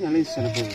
Nyalin sana po.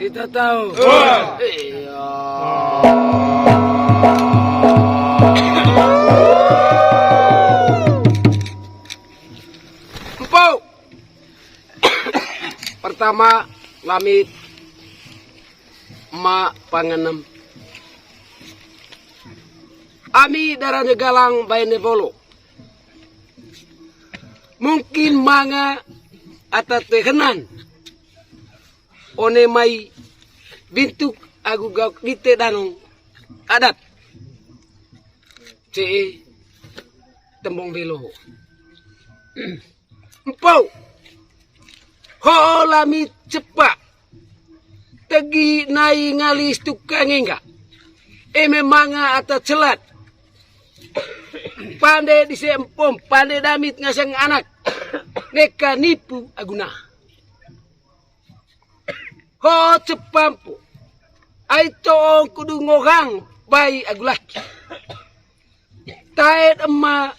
Kita tahu. Iya. Empau. Pertama lamit ma panganem. Ami darahnya galang bayane bolo. Mungkin manga atau tehenan. One mai bintuk agu gau dite danong adat ce tembong belo empau ho lami cepat tegi nai ngalis tukang enggak memanga atau celat pandai disempom pandai damit ngasang anak neka nipu aguna ho cepampu ai to kudu ngogang bai agulaki taed emma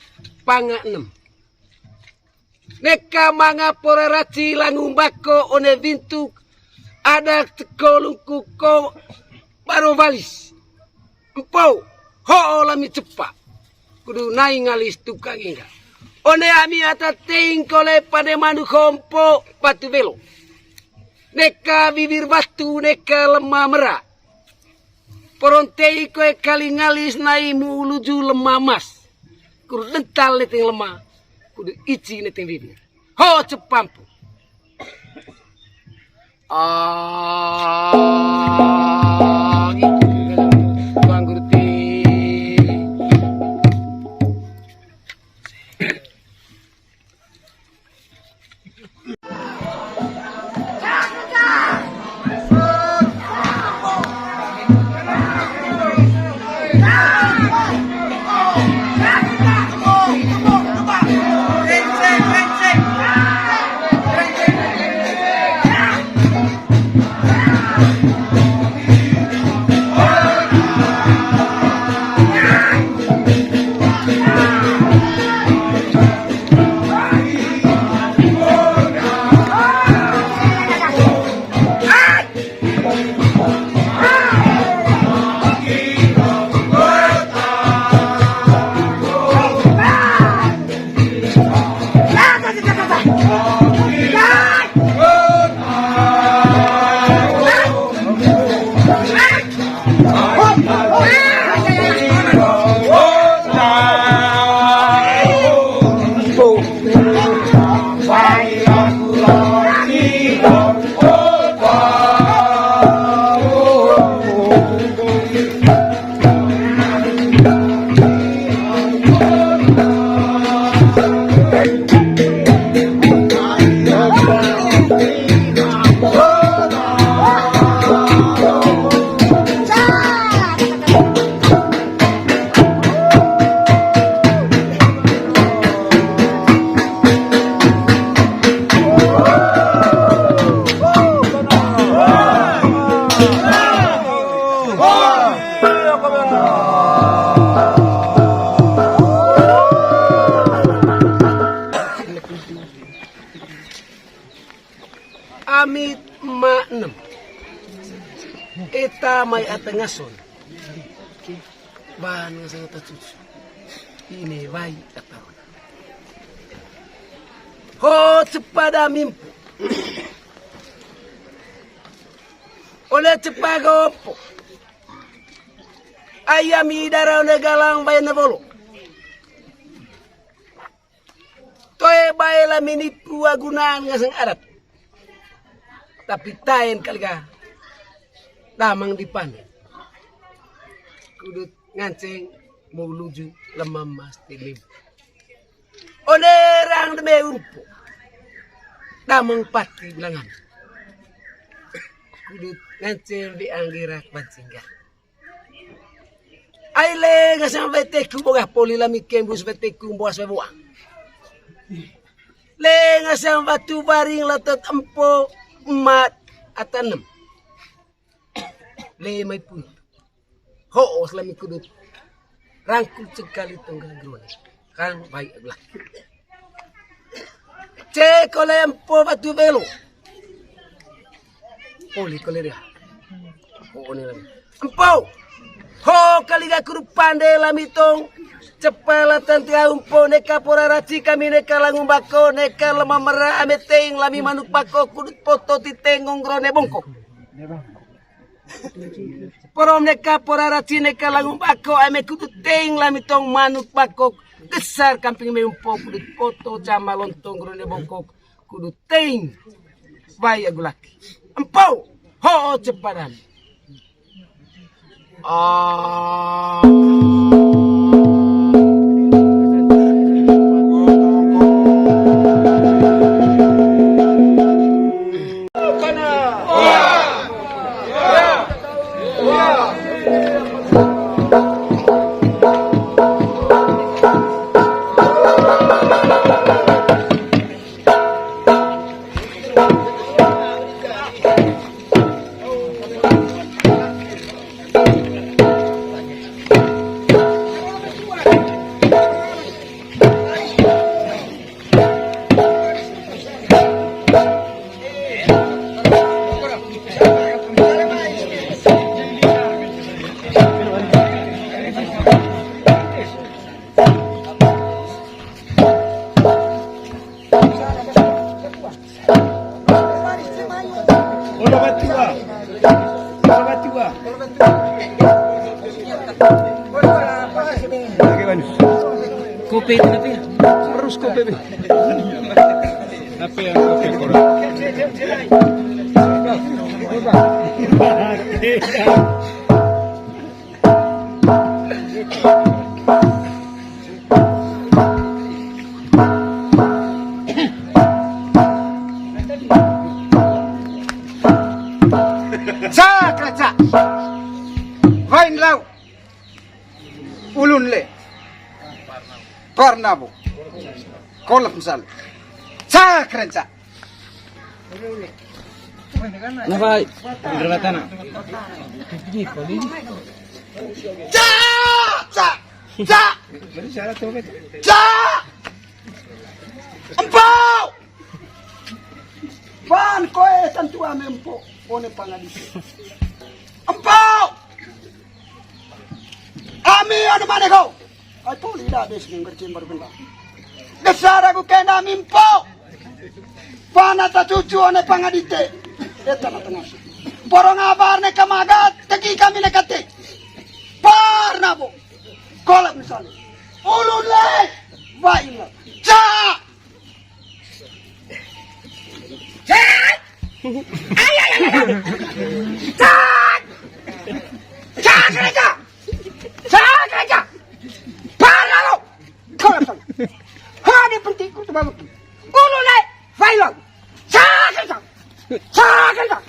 panga 6 neka manga poraraci langung bako one bintuk ada tekolungku ko baru valis empau ho lami cepat kudu nai ngalis tukang inga one ami ata ting kole pada manu kompo patu belo neka bibir batu neka lemah merah porontei koe kali ngalis nai muluju lemah mas kudu dental neting lemah kudu ici neting bibir ho cepampu Bang Gurti Amit maknem. Eta may atengason. Bahan nga sa tatuso. Ini bayi katawan. Ho cepada mimpu. Oleh cepaga opo. Ayam idara galang bayan bolo. Toy bayla minipu agunaan nga sang adat. Tapi tayen kaliga damang dipanen. Kudut ngancing mau luju lemam mas tilim. Onerang deme umpo. Damang pati bilangan. Kudut ngancing di anggirak bancingga. Aile ngasang veteku boga poli lami kembus veteku boas bebuang. Le ngasang batu baring latot empo emat atanem. Le may pun. Ho selami kudut. Rangkul sekali tunggal gruan. Kan baik aglah. Cek oleh empo batu belo. Poli kole dia. Ho ni lami. Empo. Ho kaliga kurup pandai lami tong. Cepala tantia umpo neka pora raci kami neka langung bako neka lemah merah ameteng lami manuk bako kudut poto titengong grone bongkok. Porom neka pora raci neka langung bako ame kudut teng lami tong manuk bako besar kamping me umpo kudut poto cama lontong grone bongkok kudut teng bayi agulaki. Empo ho cepadan. Kopi itu tapi terus kopi. Apa yang kopi korang? Cak, vain lau, ulun le, Parnabo, kolak misal, cak, Nafai, gerbatana. cak, empau, pan koe santua mempo, one pangadisi, empau, ami anu mana kau? Ay poli dah des ngertiin baru benda. Besar aku kena mimpo. Pana ta cucu one pangadite. Eta na tengah. Porong abar ne kamagat teki kami ne kate. Parna bo. Kolak misalnya. Ulun le. Baila. Cak. Cak. Ay. Cak. Cak aja. Cak aja. Parna lo. Kolak misalnya. Hadi penting ku tu bawa. Ulun le. Baila. Cak aja. Cak aja.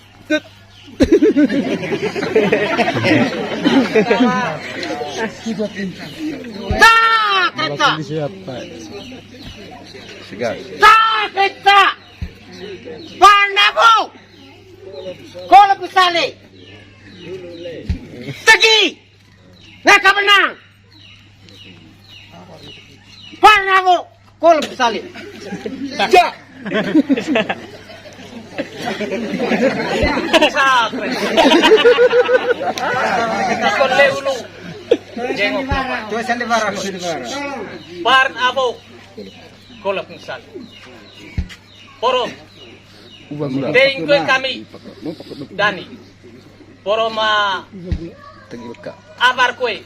Sakita, Parnabu, kalau misalnya, Tegi. Neka menang. Panabo kol salib. Ja. Kolle ulu. Parn abo. Kolak misal. Poro. Teing kue kami. Dani. Poro ma. Abar kue.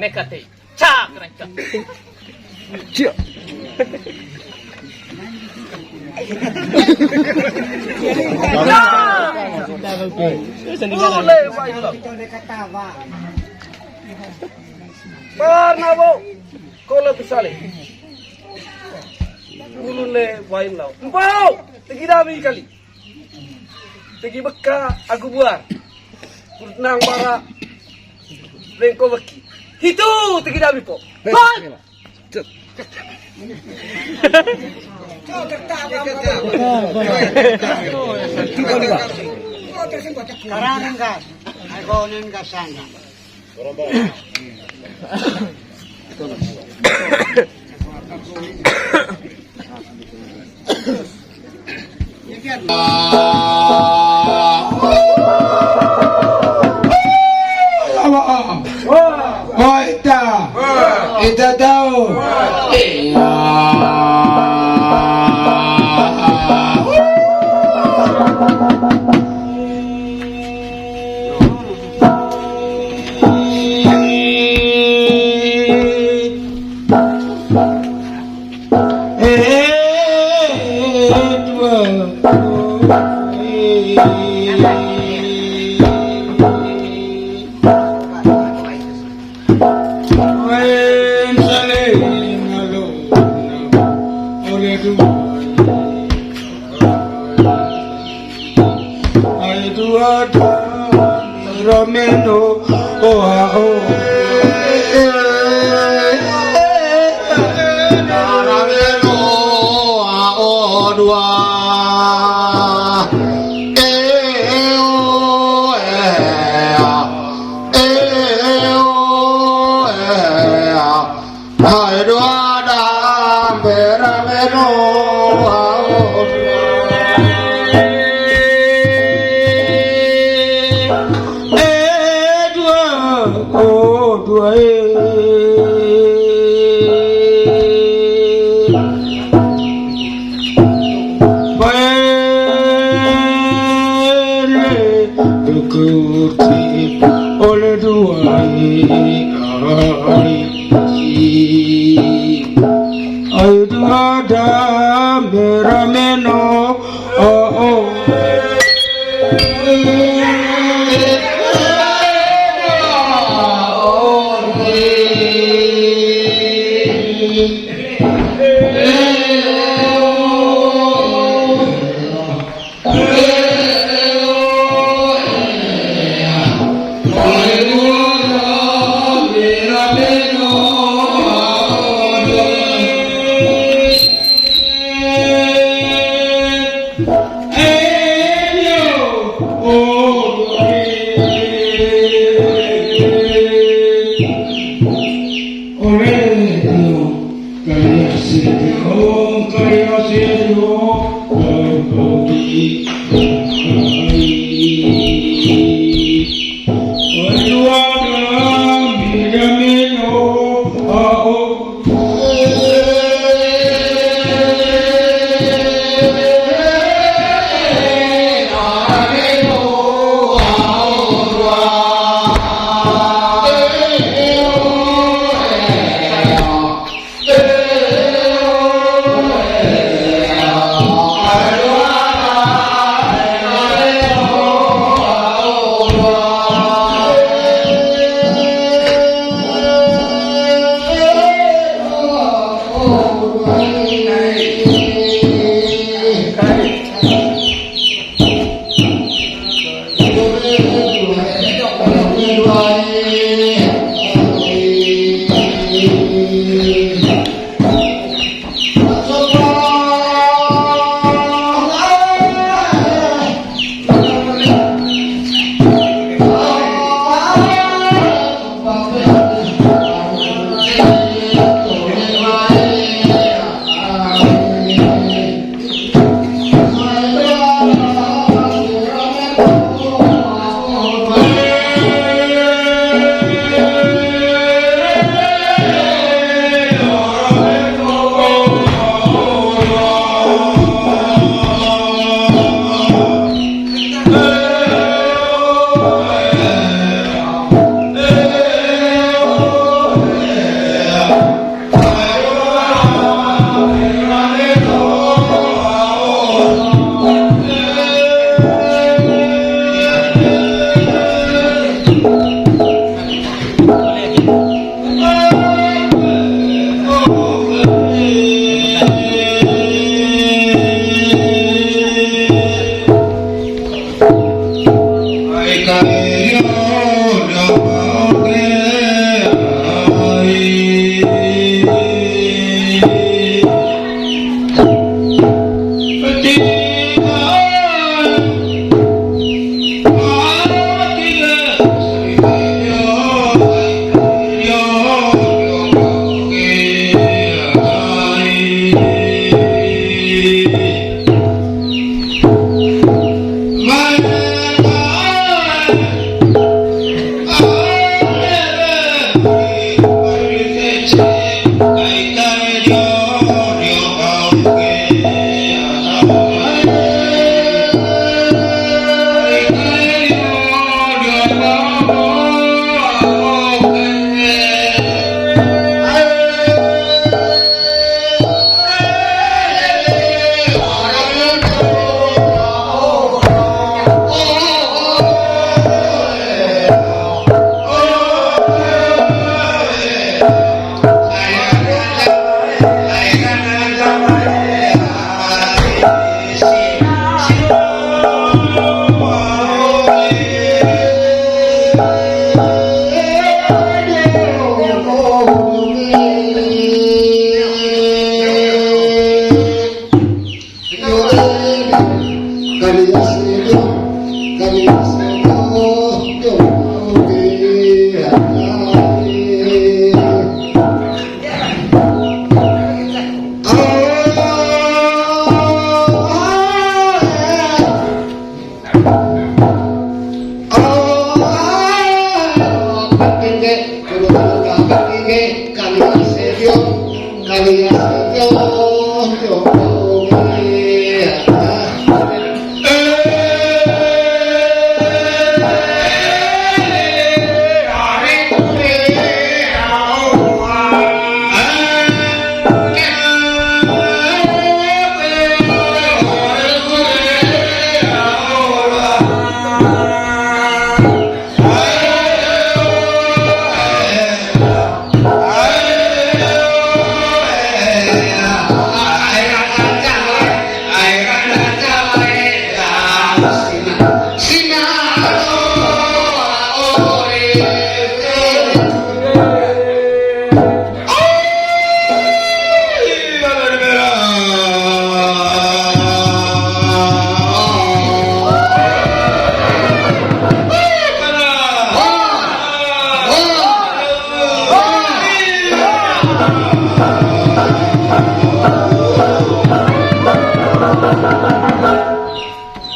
Nekate. Cak reka. Parnabo kol salib. Ulule wain lau. Empau, tegi dami kali. Tegi beka aku buar. Nang bara rengko beki. Itu tegi dami po. Hai. Karangan gas. Ako ning gasanga. Ita tahu. Romeno, oleh dua itu ada berameno Mira,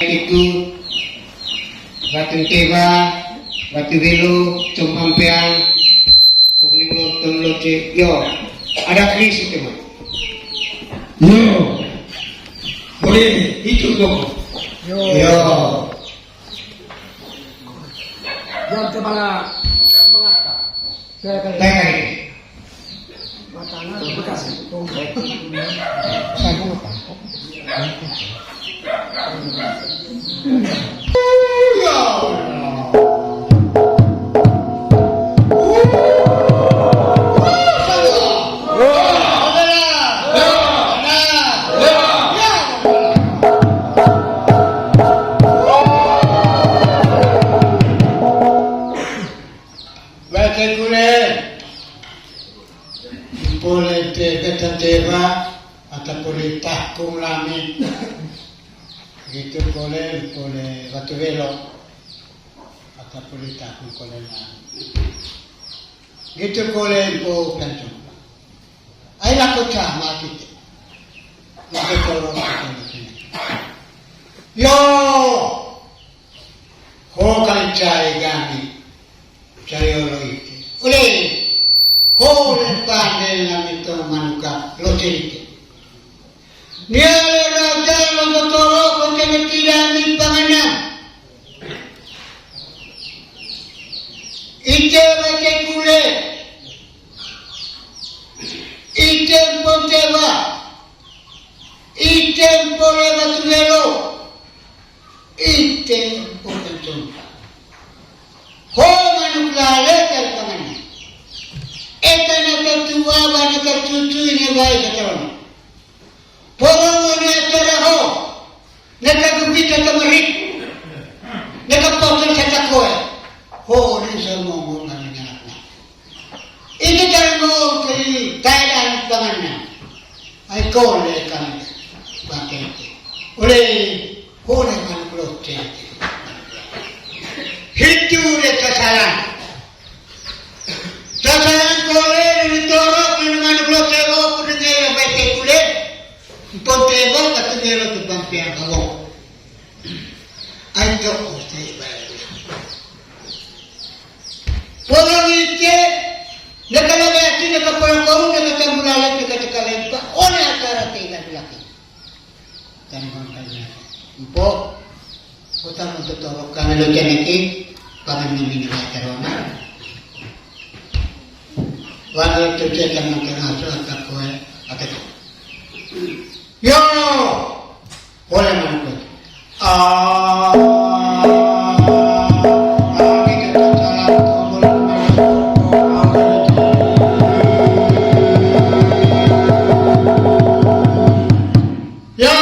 Itu Batu Tewa, Batu Belu, Cumpampean, Pukling Lotong Loce, yo, ada kris itu mah. Yo. Boleh itu dong. Yo. Yang kepala Baik. Boleh dekat dewa atau boleh takung langit, gitu boleh batu belok atau boleh takung boleh langit, gitu boleh po pencung. Ayolah kocah mati, mati korong mati. Yo, ho kan cari kami, cari orang itu. Oleh. Hole pandai lamito manuka locerite. Niale raja logotoro kote tirani panganam. Ite bace kule. Ite pontewa. Ite pole batulero. Ite pontewa. Ho manukla leker panganam. Eta nakatua ba nakatutu ini baik katakan. Porong ni acara ho, nakakubita kamarik, nakapotong sa takoy. Ho ni semua orang ni nak. Ini jangan kiri Thailand pangannya. Ay kau le kami pakai. Oleh ho ni kan protes. Hidu le kesalahan. Sasaran kole ditorok dengan blokewo kudengera baik kule. Pontebo katengera tu pampian kawo. Ayo osai baik. Orang itu nakala bayati nakaporang kaum nakatambulalan nakatakalan pa ona akara tela bilaki. Tanong kanya. Impo kota mo tutorok kami lo janeki pangamin ni karona. Walau itu dia akan mengenal atau kue atau yo boleh mana yo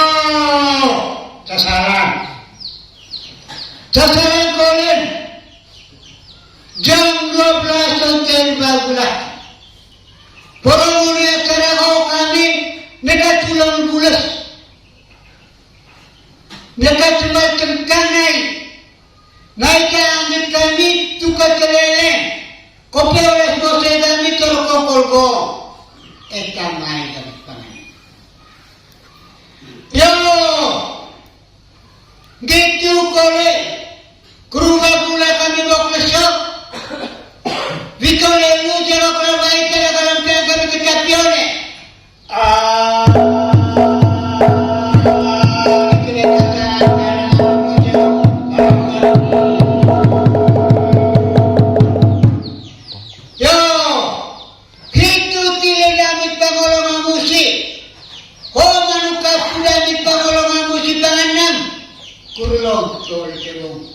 sasaran kolen jam 12 sampai 14. Porong ni acara kami mereka tulang bulas, mereka cuma tengkanai, mereka ambil kami tukar kelele, kopi oleh bose kami terkongkol, etamai kami panai. Yo, gitu kole, kerumah pula kami bawa kesok. Vicole lu jero kalau baik kalau kami ketapione. betul ke wong